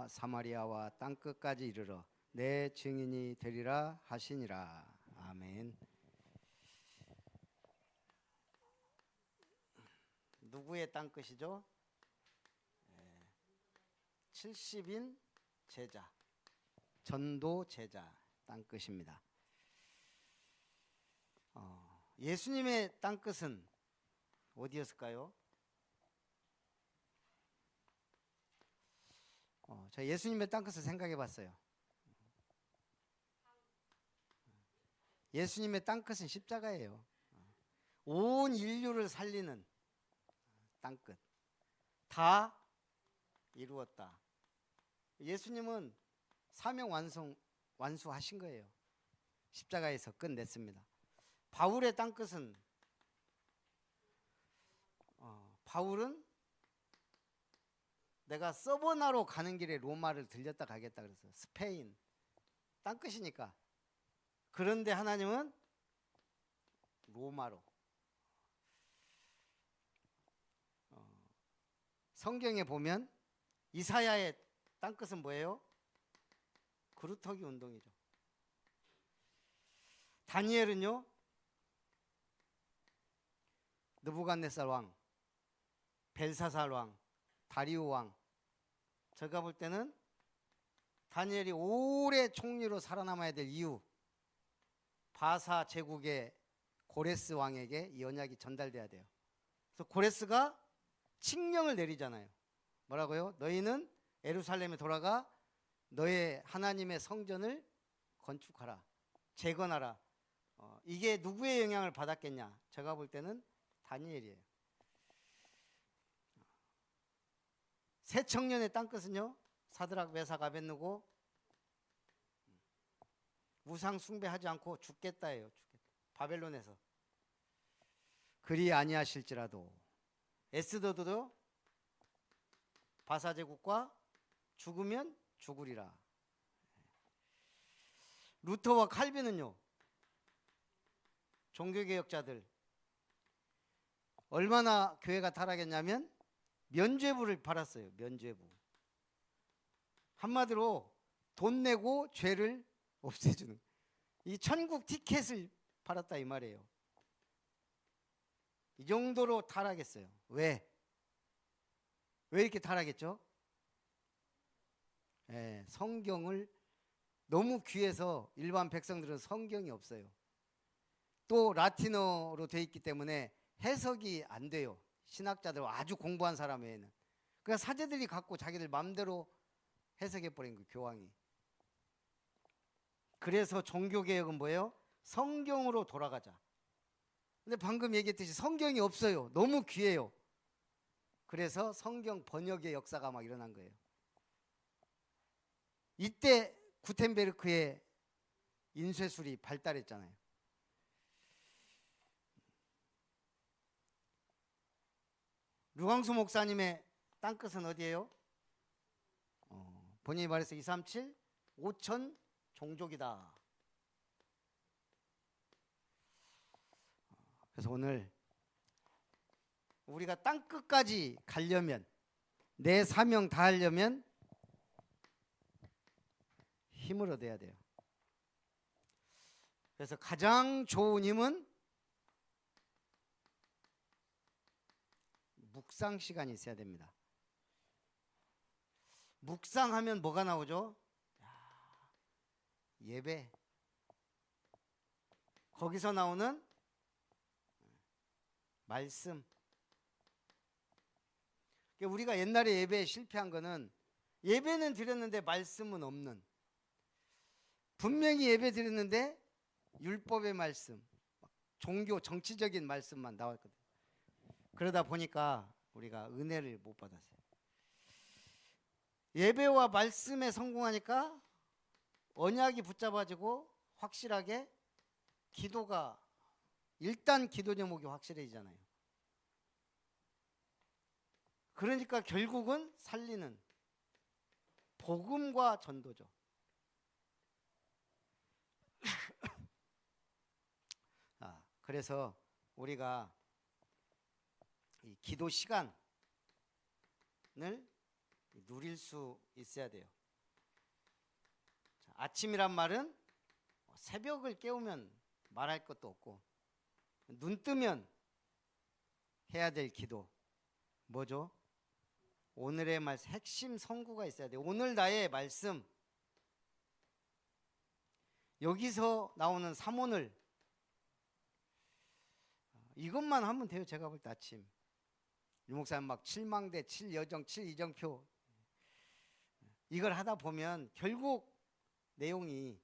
유다와 사마리아와 땅끝까지 이르러 내 증인이 되리라 하시니라. 아멘. 누구의 땅끝이죠? 70인 제자, 전도 제자 땅끝입니다. 예수님의 땅끝은 어디였을까요? 저 예수님의 땅끝을 생각해 봤어요. 예수님의 땅끝은 십자가예요. 온 인류를 살리는 땅끝. 다 이루었다. 예수님은 사명 완수하신 거예요. 십자가에서 끝냈습니다. 바울의 땅끝은 바울은 내가 서버나로 가는 길에 로마를 들렸다 가겠다 그래서 스페인 땅끝이니까. 그런데 하나님은 로마로. 성경에 보면 이사야의 땅끝은 뭐예요? 그루터기 운동이죠. 다니엘은요, 느부갓네살 왕, 벨사살 왕, 다리오 왕. 제가 볼 때는 다니엘이 오래 총리로 살아남아야 될 이유, 바사 제국의 고레스 왕에게 이 언약이 전달돼야 돼요. 그래서 고레스가 칙령을 내리잖아요. 뭐라고요? 너희는 예루살렘에 돌아가 너의 하나님의 성전을 건축하라, 재건하라. 이게 누구의 영향을 받았겠냐? 제가 볼 때는 다니엘이에요. 새 청년의 땅끝은요, 사드락 메삭 아벳느고 우상 숭배하지 않고 죽겠다예요. 죽겠다. 바벨론에서. 그리 아니하실지라도. 에스더도 바사 제국과 죽으면 죽으리라. 루터와 칼빈은요, 종교개혁자들 얼마나 교회가 타락했냐면 면죄부를 팔았어요. 면죄부. 한마디로 돈 내고 죄를 없애주는, 이 천국 티켓을 팔았다 이 말이에요. 이 정도로 타락했어요. 왜 이렇게 타락했죠? 성경을 너무 귀해서 일반 백성들은 성경이 없어요. 또 라틴어로 돼 있기 때문에 해석이 안 돼요. 신학자들 아주 공부한 사람 외에는. 그러니까 사제들이 갖고 자기들 마음대로 해석해 버린 거예요, 교황이. 그래서 종교개혁은 뭐예요? 성경으로 돌아가자. 근데 방금 얘기했듯이 성경이 없어요. 너무 귀해요. 그래서 성경 번역의 역사가 막 일어난 거예요. 이때 구텐베르크의 인쇄술이 발달했잖아요. 류광수 목사님의 땅끝은 어디예요? 본인이 말해서 237 5천 종족이다. 그래서 오늘 우리가 땅끝까지 가려면, 내 사명 다 하려면 힘을 얻어야 돼요. 그래서 가장 좋은 힘은 묵상 시간이 있어야 됩니다. 묵상하면 뭐가 나오죠? 예배. 거기서 나오는 말씀. 우리가 옛날에 예배에 실패한 거는 예배는 드렸는데 말씀은 없는, 분명히 예배 드렸는데 율법의 말씀, 종교 정치적인 말씀만 나왔거든요. 그러다 보니까 우리가 은혜를 못 받았어요. 예배와 말씀에 성공하니까 언약이 붙잡아지고 확실하게 기도가, 일단 기도 제목이 확실해지잖아요. 그러니까 결국은 살리는 복음과 전도죠. 그래서 우리가 이 기도 시간을 누릴 수 있어야 돼요. 자, 아침이란 말은 새벽을 깨우면 말할 것도 없고, 눈 뜨면 해야 될 기도 뭐죠? 오늘의 말씀, 핵심 성구가 있어야 돼요. 오늘 나의 말씀, 여기서 나오는 삼오늘, 이것만 하면 돼요. 제가 볼 때 아침 유 목사님 막 7망대 7여정 7이정표 이걸 하다 보면 결국 내용이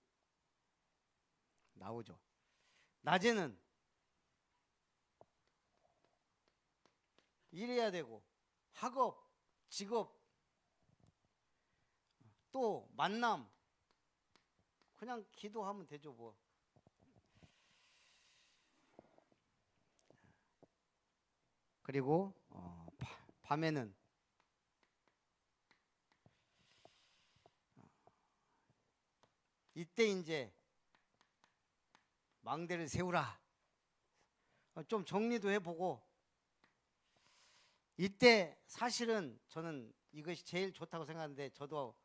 나오죠. 낮에는 일해야 되고 학업, 직업, 또 만남, 그냥 기도하면 되죠 뭐. 그리고 밤에는 이때 이제 망대를 세우라. 좀 정리도 해보고, 이때 사실은 저는 이것이 제일 좋다고 생각하는데, 저도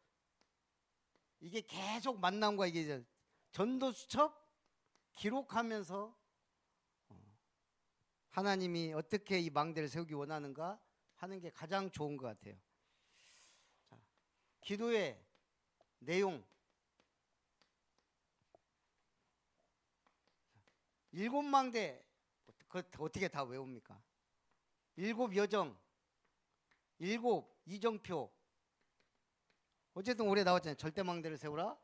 이게 계속 만남과 이게 전도수첩 기록하면서 하나님이 어떻게 이 망대를 세우기 원하는가 하는 게 가장 좋은 것 같아요. 자, 기도의 내용, 7망대 어떻게 다 외웁니까? 7여정, 7이정표. 어쨌든 올해 나왔잖아요. 절대 망대를 세우라.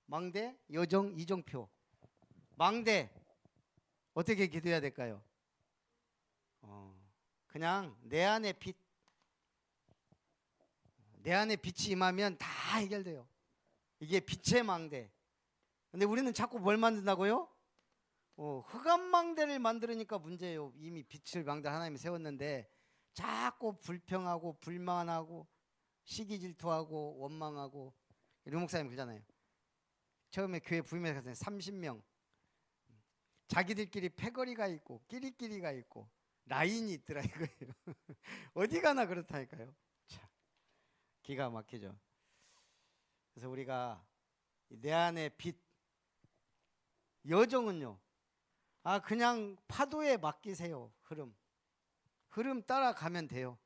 망대, 여정, 이정표. 망대 어떻게 기도해야 될까요? 그냥 내 안에 빛, 내 안에 빛이 임하면 다 해결돼요. 이게 빛의 망대. 근데 우리는 자꾸 뭘 만든다고요? 흑암망대를 만들으니까 문제예요. 이미 빛을 망대 하나님이 세웠는데 자꾸 불평하고 불만하고 시기 질투하고 원망하고. 류 목사님 그러잖아요. 처음에 교회 부임해서 30명 자기들끼리 패거리가 있고 끼리끼리가 있고 라인이 있더라 이거예요. 어디 가나 그렇다니까요. 참 기가 막히죠. 그래서 우리가 내 안에 빛, 여정은요, 그냥 파도에 맡기세요. 흐름 따라가면 돼요.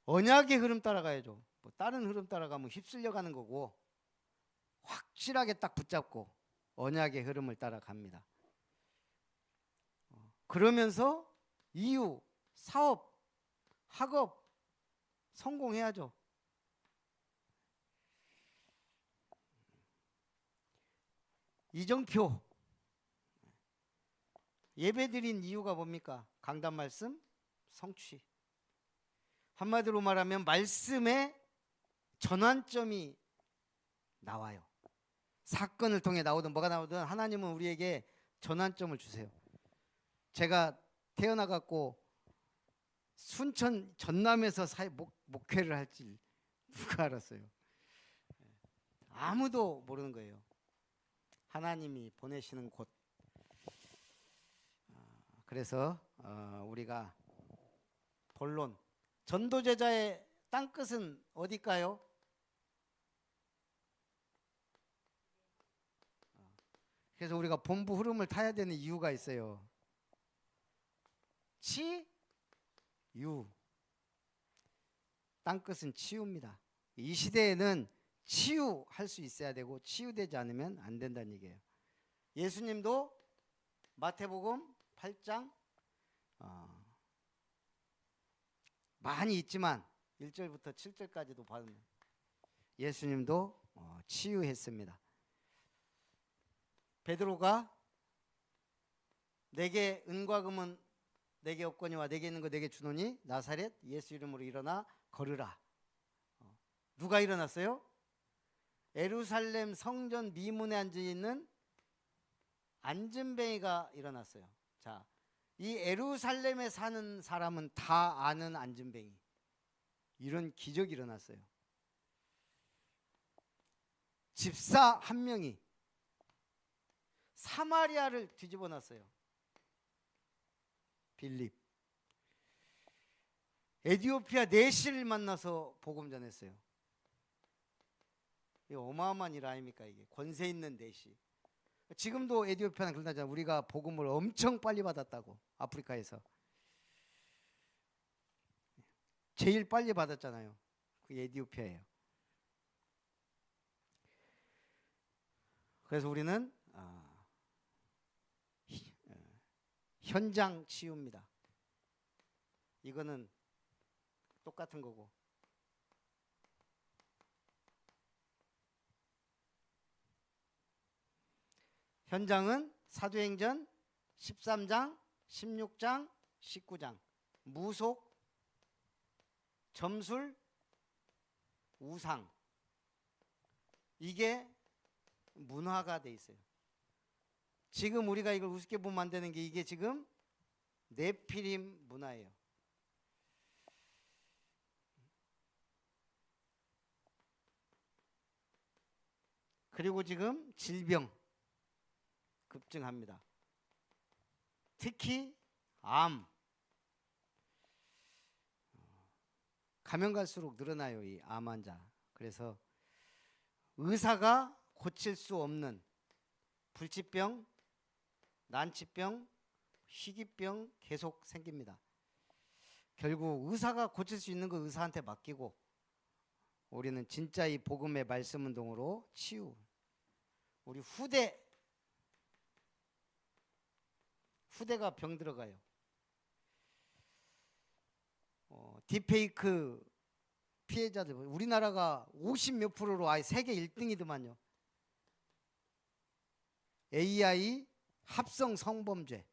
언약의 흐름 따라가야죠. 뭐 다른 흐름 따라가면 휩쓸려 가는 거고, 확실하게 딱 붙잡고 언약의 흐름을 따라갑니다. 그러면서 이유, 사업, 학업 성공해야죠. 이정표, 예배드린 이유가 뭡니까? 강단 말씀 성취. 한마디로 말하면 말씀의 전환점이 나와요. 사건을 통해 나오든 뭐가 나오든 하나님은 우리에게 전환점을 주세요. 제가 태어나갖고 순천 전남에서 목회를 할지 누가 알았어요. 아무도 모르는 거예요. 하나님이 보내시는 곳. 그래서 우리가 본론, 전도제자의 땅끝은 어딜까요? 그래서 우리가 본부 흐름을 타야 되는 이유가 있어요. 치유. 땅끝은 치유입니다. 이 시대에는 치유할 수 있어야 되고 치유되지 않으면 안 된다는 얘기예요. 예수님도 마태복음 8장 많이 있지만 1절부터 7절까지도 보면 예수님도 치유했습니다. 베드로가 내게 은과 금은 내게 없거니와 내게 있는 거 내게 주노니 나사렛 예수 이름으로 일어나 걸으라. 누가 일어났어요? 예루살렘 성전 미문에 앉아있는 안진뱅이가 일어났어요. 자, 이 예루살렘에 사는 사람은 다 아는 안진뱅이. 이런 기적이 일어났어요. 집사 한 명이 사마리아를 뒤집어 놨어요. 빌립. 에티오피아 내시를 만나서 복음 전했어요. 이 어마어마한 일 아닙니까? 이게 권세 있는 내시. 지금도 에티오피아는 그러잖아요. 우리가 복음을 엄청 빨리 받았다고. 아프리카에서 제일 빨리 받았잖아요. 그게 에티오피아예요. 그래서 우리는 현장 치유입니다. 이거는 똑같은 거고. 현장은 사도행전 13장, 16장, 19장. 무속, 점술, 우상. 이게 문화가 돼 있어요. 지금 우리가 이걸 우습게 보면 안 되는 게 이게 지금 네피림 문화예요. 그리고 지금 질병 급증합니다. 특히 암. 가면 갈수록 늘어나요, 이 암 환자. 그래서 의사가 고칠 수 없는 불치병, 난치병, 희귀병 계속 생깁니다. 결국 의사가 고칠 수 있는 거 의사한테 맡기고 우리는 진짜 이 복음의 말씀 운동으로 치유. 우리 후대가 병 들어가요. 딥페이크 피해자들 우리나라가 50몇 프로로 아예 세계 1등이더만요. AI 합성 성범죄.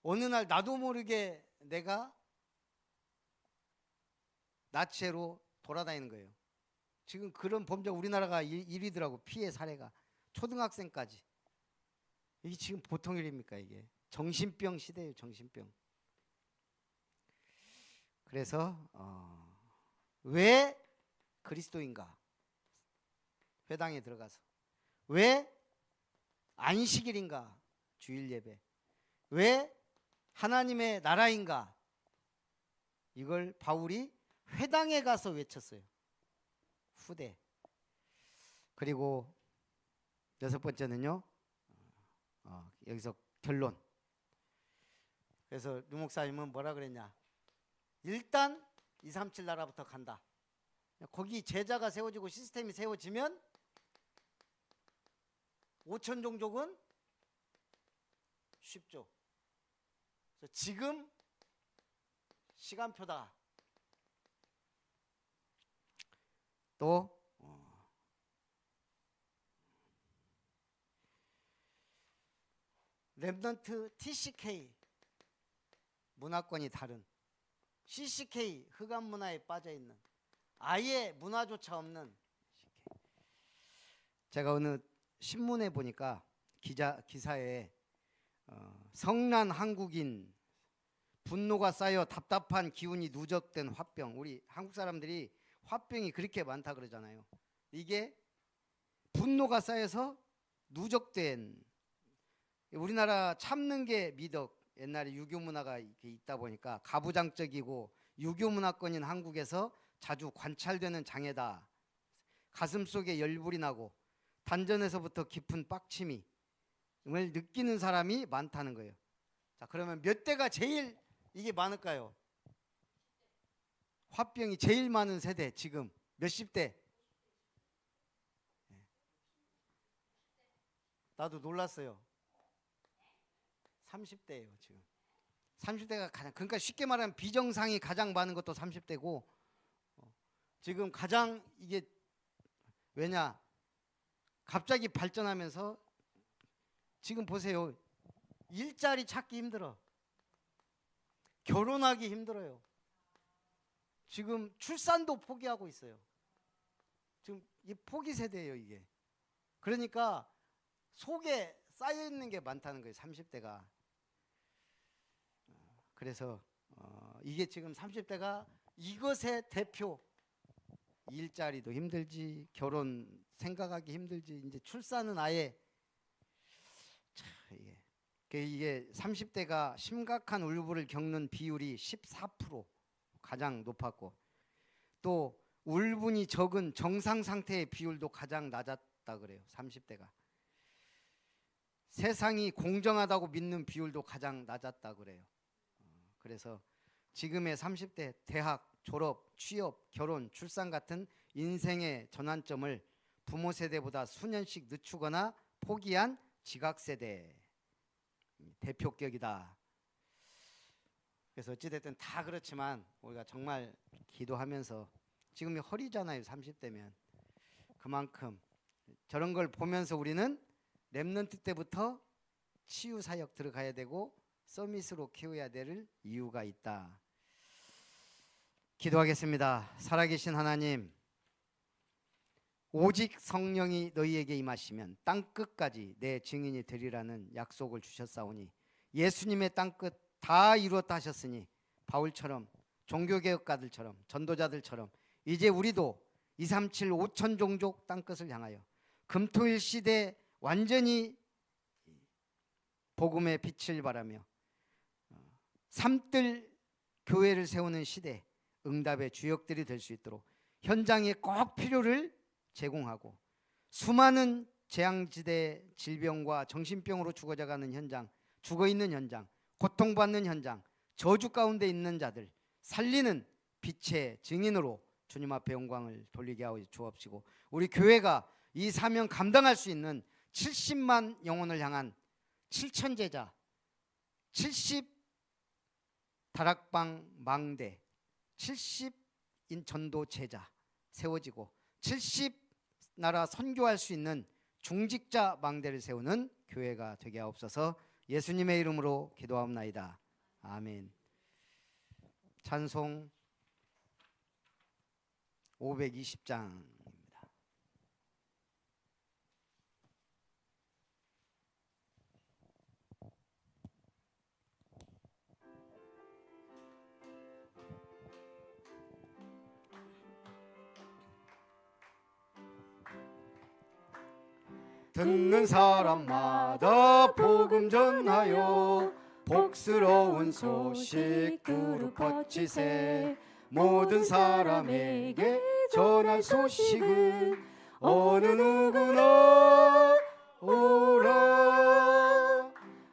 어느 날 나도 모르게 내가 나체로 돌아다니는 거예요. 지금 그런 범죄 우리나라가 1위더라고. 피해 사례가 초등학생까지. 이게 지금 보통 일입니까? 이게 정신병 시대예요. 정신병. 그래서 왜 그리스도인가? 회당에 들어가서 왜 안식일인가? 주일 예배. 왜 하나님의 나라인가? 이걸 바울이 회당에 가서 외쳤어요. 후대. 그리고 6번째는요. 여기서 결론. 그래서 류 목사님은 뭐라 그랬냐? 일단 237 나라부터 간다. 거기 제자가 세워지고 시스템이 세워지면 5천 종족은 쉽죠. 그래서 지금 시간표다. 또 랩넌트 TCK 문화권이 다른 CCK 흑암 문화에 빠져 있는 아예 문화조차 없는 제가 어느 신문에 보니까 기사에 성난 한국인 분노가 쌓여 답답한 기운이 누적된 화병. 우리 한국 사람들이 화병이 그렇게 많다 그러잖아요. 이게 분노가 쌓여서 누적된 우리나라 참는 게 미덕. 옛날에 유교 문화가 있다 보니까 가부장적이고 유교 문화권인 한국에서 자주 관찰되는 장애다. 가슴속에 열불이 나고 단전에서부터 깊은 빡침을 느끼는 사람이 많다는 거예요. 자, 그러면 몇 대가 제일 이게 많을까요? 화병이 제일 많은 세대 지금 몇십 대? 나도 놀랐어요. 30대예요 지금. 30대가 가장, 그러니까 쉽게 말하면 비정상이 가장 많은 것도 30대고 지금 가장 이게 왜냐? 갑자기 발전하면서 지금 보세요. 일자리 찾기 힘들어. 결혼하기 힘들어요. 지금 출산도 포기하고 있어요. 지금 이 포기 세대예요 이게. 그러니까 속에 쌓여 있는 게 많다는 거예요 30대가. 그래서 이게 지금 30대가 이것의 대표. 일자리도 힘들지, 결혼 생각하기 힘들지, 이제 출산은 아예 이게 30대가 심각한 울분을 겪는 비율이 14%. 가장 높았고, 또 울분이 적은 정상 상태의 비율도 가장 낮았다 그래요. 30대가. 세상이 공정하다고 믿는 비율도 가장 낮았다 그래요. 그래서 지금의 30대 대학, 졸업, 취업, 결혼, 출산 같은 인생의 전환점을 부모 세대보다 수년씩 늦추거나 포기한 지각 세대 대표격이다. 그래서 어찌됐든 다 그렇지만 우리가 정말 기도하면서, 지금이 허리잖아요. 30대면. 그만큼 저런 걸 보면서 우리는 렘넌트 때부터 치유 사역 들어가야 되고 서밋으로 키워야 될 이유가 있다. 기도하겠습니다. 살아계신 하나님, 오직 성령이 너희에게 임하시면 땅끝까지 내 증인이 되리라는 약속을 주셨사오니, 예수님의 땅끝 다 이루었다 하셨으니 바울처럼, 종교개혁가들처럼, 전도자들처럼 이제 우리도 237 5천 종족 땅끝을 향하여 금토일 시대 완전히 복음의 빛을 발하며 삼뜰 교회를 세우는 시대, 응답의 주역들이 될 수 있도록 현장에 꼭 필요를 제공하고, 수많은 재앙지대 질병과 정신병으로 죽어져가는 현장, 죽어있는 현장, 고통받는 현장, 저주 가운데 있는 자들 살리는 빛의 증인으로 주님 앞에 영광을 돌리게 하여 주옵시고, 우리 교회가 이 사명 감당할 수 있는 70만 영혼을 향한 7천 제자, 70 다락방 망대, 70인 전도 제자 세워지고 70 나라 선교할 수 있는 중직자 망대를 세우는 교회가 되게 하옵소서. 예수님의 이름으로 기도하옵나이다. 아멘. 찬송 520장. 듣는 사람마다 복음 전하여 복스러운 소식 두루 퍼치세. 모든 사람에게 전할 소식은 어느 누구나 오라.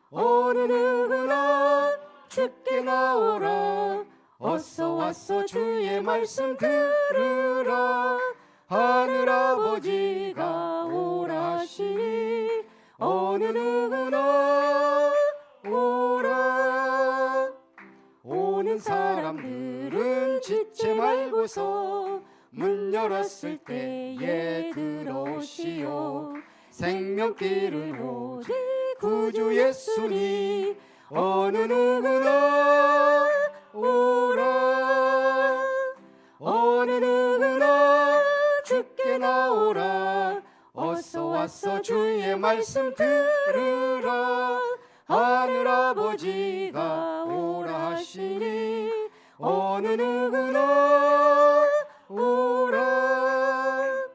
어느 누구나 주께 나오라. 어서 와서 주의 말씀 들으라. 하늘아버지가 오라 하시니 어느 누구나 오라. 오는 사람들은 지체 말고서 문 열었을 때에 들어오시오. 생명길은 오직 구주 예수니 어느 누구나 오라. 어느 누구나 주께 나오라. 어서 와서 주의 말씀 들으라. 하늘아버지가 오라 하시니 어느 누구나 오라.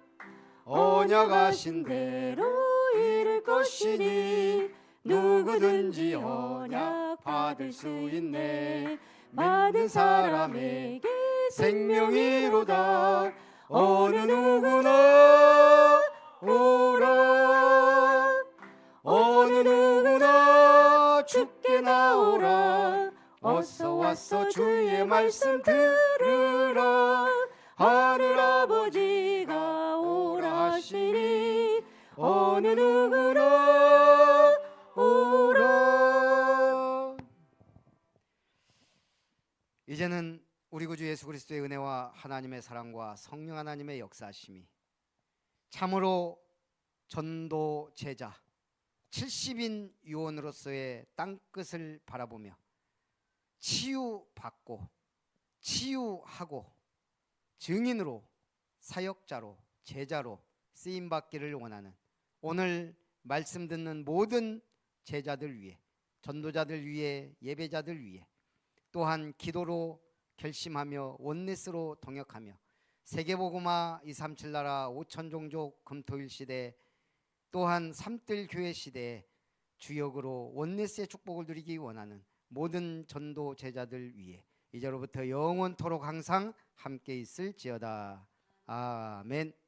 언약하신 대로 이룰 것이니 누구든지 언약 받을 수 있네. 받은 사람에게 생명이로다. 어느 누구나 오라. 어느 누구나 주께 나오라. 어서 와서 주의 말씀 들으라. 하늘아버지가 오라 하시니 어느 누구나 오라. 이제는 우리 구주 예수 그리스도의 은혜와 하나님의 사랑과 성령 하나님의 역사하심이 참으로 전도 제자 70인 유언으로서의 땅끝을 바라보며 치유받고 치유하고 증인으로 사역자로 제자로 쓰임받기를 원하는 오늘 말씀 듣는 모든 제자들 위해, 전도자들 위해, 예배자들 위해, 또한 기도로 결심하며 원네스로 동역하며 세계복음화 237 나라 5천 종족 금토일 시대, 또한 삼뜰 교회 시대에 주역으로 원네스의 축복을 누리기 원하는 모든 전도 제자들 위해 이제로부터 영원토록 항상 함께 있을지어다. 아멘.